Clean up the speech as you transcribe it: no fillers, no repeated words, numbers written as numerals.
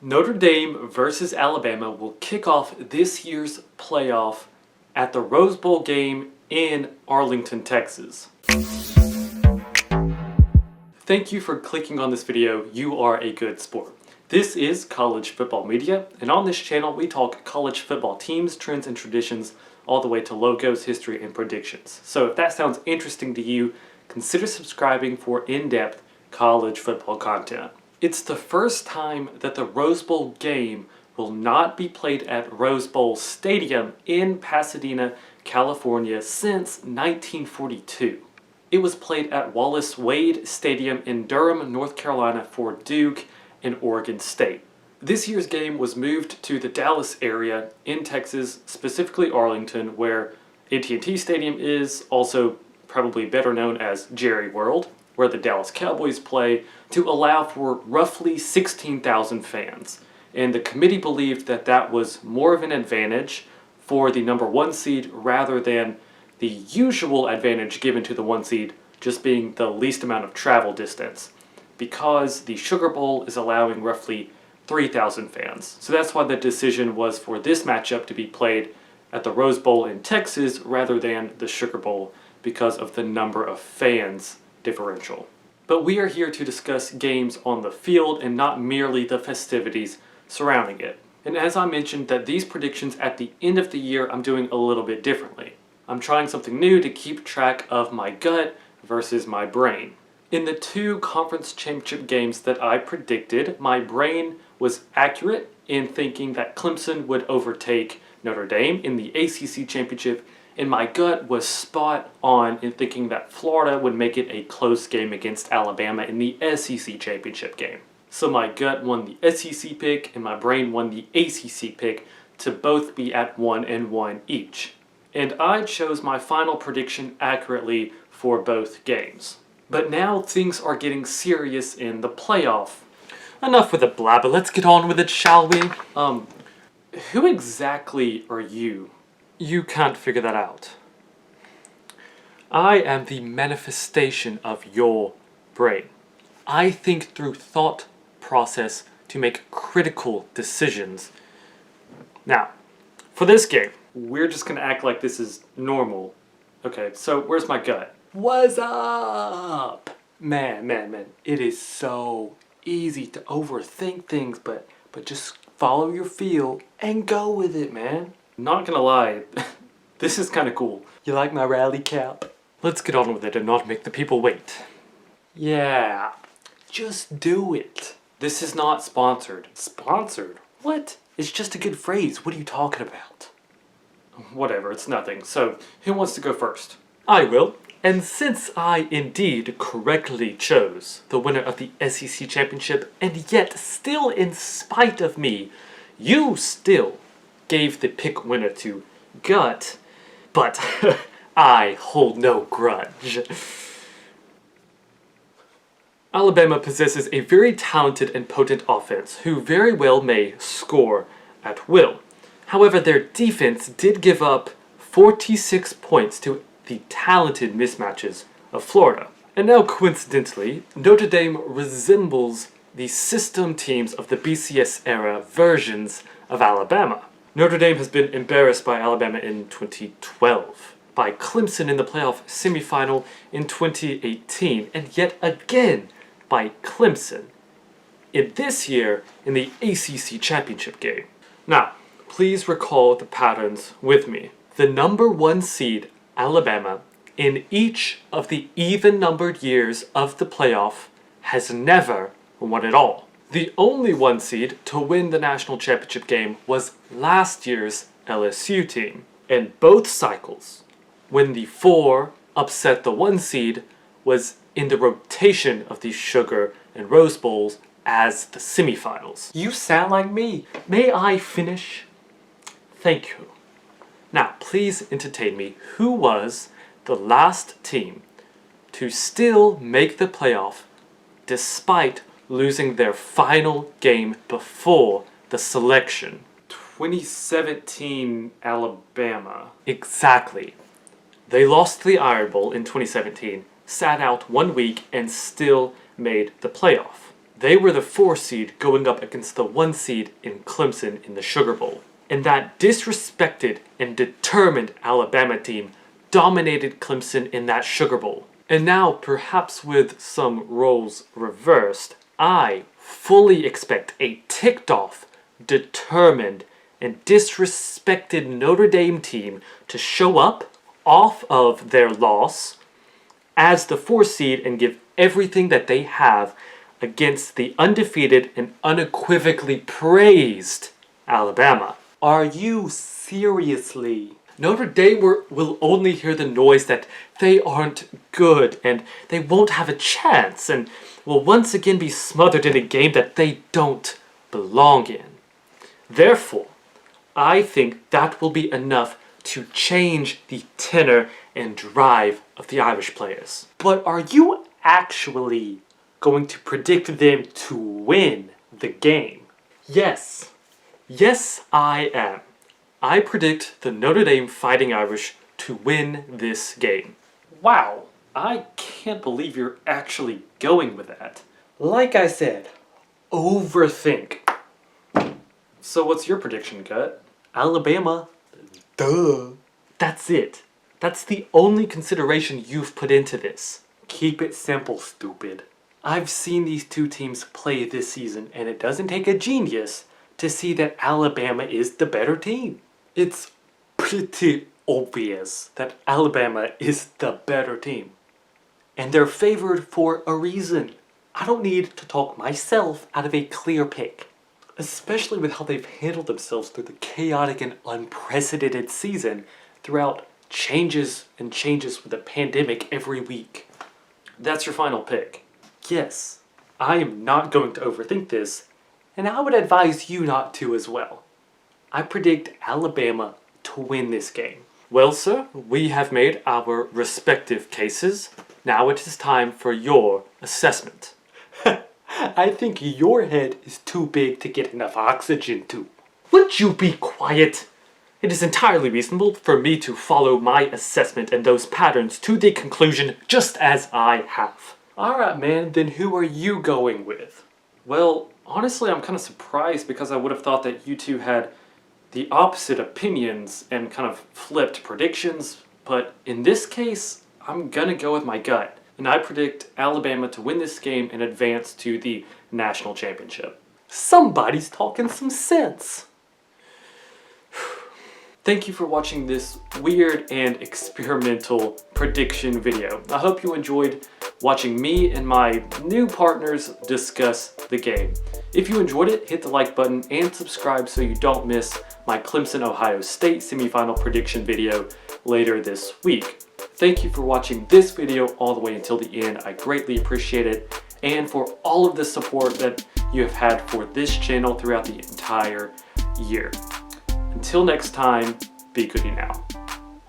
Notre Dame versus Alabama will kick off this year's playoff at the Rose Bowl game in Arlington, Texas. Thank you for clicking on this video. You are a good sport. This is College Football Media, and on this channel we talk college football teams, trends, and traditions all the way to logos, history, and predictions. So if that sounds interesting to you, consider subscribing for in-depth college football content. It's the first time that the Rose Bowl game will not be played at Rose Bowl Stadium in Pasadena, California since 1942. It was played at Wallace Wade Stadium in Durham, North Carolina for Duke and Oregon State. This year's game was moved to the Dallas area in Texas, specifically Arlington, where AT&T Stadium is, also probably better known as Jerry World, where the Dallas Cowboys play, to allow for roughly 16,000 fans. And the committee believed that that was more of an advantage for the number one seed rather than the usual advantage given to the one seed just being the least amount of travel distance, because the Sugar Bowl is allowing roughly 3,000 fans. So that's why the decision was for this matchup to be played at the Rose Bowl in Texas rather than the Sugar Bowl because of the number of fans differential. But we are here to discuss games on the field and not merely the festivities surrounding it. And as I mentioned, that these predictions at the end of the year I'm doing a little bit differently. I'm trying something new to keep track of my gut versus my brain. In the two conference championship games that I predicted, my brain was accurate in thinking that Clemson would overtake Notre Dame in the ACC championship, and my gut was spot on in thinking that Florida would make it a close game against Alabama in the SEC championship game. So my gut won the SEC pick and my brain won the ACC pick to both be at 1-1 each. And I chose my final prediction accurately for both games. But now things are getting serious in the playoff. Enough with the blabber, let's get on with it, shall we? Who exactly are you? You can't figure that out. I am the manifestation of your brain. I think through thought process to make critical decisions. Now, for this game, we're just gonna act like this is normal. Okay, so where's my gut? What's up? Man, it is so easy to overthink things, but just follow your feel and go with it, man. Not gonna lie, this is kinda cool. You like my rally cap? Let's get on with it and not make the people wait. Yeah, just do it. This is not sponsored. Sponsored? What? It's just a good phrase. What are you talking about? Whatever, it's nothing. So, who wants to go first? I will. And since I indeed correctly chose the winner of the SEC championship, and yet still in spite of me, you still gave the pick winner to Gut, but I hold no grudge. Alabama possesses a very talented and potent offense who very well may score at will. However, their defense did give up 46 points to the talented mismatches of Florida. And now coincidentally, Notre Dame resembles the system teams of the BCS era versions of Alabama. Notre Dame has been embarrassed by Alabama in 2012, by Clemson in the playoff semifinal in 2018, and yet again by Clemson in this year in the ACC championship game. Now, please recall the patterns with me. The number one seed, Alabama, in each of the even-numbered years of the playoff has never won it all. The only one seed to win the national championship game was last year's LSU team. And both cycles, when the 4 upset the 1 seed, was in the rotation of the Sugar and Rose Bowls as the semifinals. You sound like me. May I finish? Thank you. Now, please entertain me. Who was the last team to still make the playoff despite losing their final game before the selection? 2017 Alabama. Exactly. They lost the Iron Bowl in 2017, sat out 1 week, and still made the playoff. They were the 4 seed going up against the 1 seed in Clemson in the Sugar Bowl. And that disrespected and determined Alabama team dominated Clemson in that Sugar Bowl. And now, perhaps with some roles reversed, I fully expect a ticked off, determined, and disrespected Notre Dame team to show up off of their loss as the 4 seed and give everything that they have against the undefeated and unequivocally praised Alabama. Are you seriously? Notre Dame will only hear the noise that they aren't good and they won't have a chance and will once again be smothered in a game that they don't belong in. Therefore, I think that will be enough to change the tenor and drive of the Irish players. But are you actually going to predict them to win the game? Yes. Yes, I am. I predict the Notre Dame Fighting Irish to win this game. Wow, I can't believe you're actually going with that. Like I said, overthink. So what's your prediction, Gut? Alabama. Duh. That's it. That's the only consideration you've put into this. Keep it simple, stupid. I've seen these two teams play this season, and it doesn't take a genius to see that Alabama is the better team. It's pretty obvious that Alabama is the better team. And they're favored for a reason. I don't need to talk myself out of a clear pick. Especially with how they've handled themselves through the chaotic and unprecedented season throughout changes with the pandemic every week. That's your final pick. Yes, I am not going to overthink this, and I would advise you not to as well. I predict Alabama to win this game. Well, sir, we have made our respective cases. Now it is time for your assessment. I think your head is too big to get enough oxygen to. Would you be quiet? It is entirely reasonable for me to follow my assessment and those patterns to the conclusion just as I have. Alright, man, then who are you going with? Well, honestly, I'm kind of surprised because I would have thought that you two had the opposite opinions and kind of flipped predictions, but in this case, I'm gonna go with my gut. And I predict Alabama to win this game and advance to the national championship. Somebody's talking some sense. Thank you for watching this weird and experimental prediction video. I hope you enjoyed watching me and my new partners discuss the game. If you enjoyed it, hit the like button and subscribe so you don't miss my Clemson Ohio State semifinal prediction video later this week. Thank you for watching this video all the way until the end. I greatly appreciate it, and for all of the support that you have had for this channel throughout the entire year. Until next time, be goody now.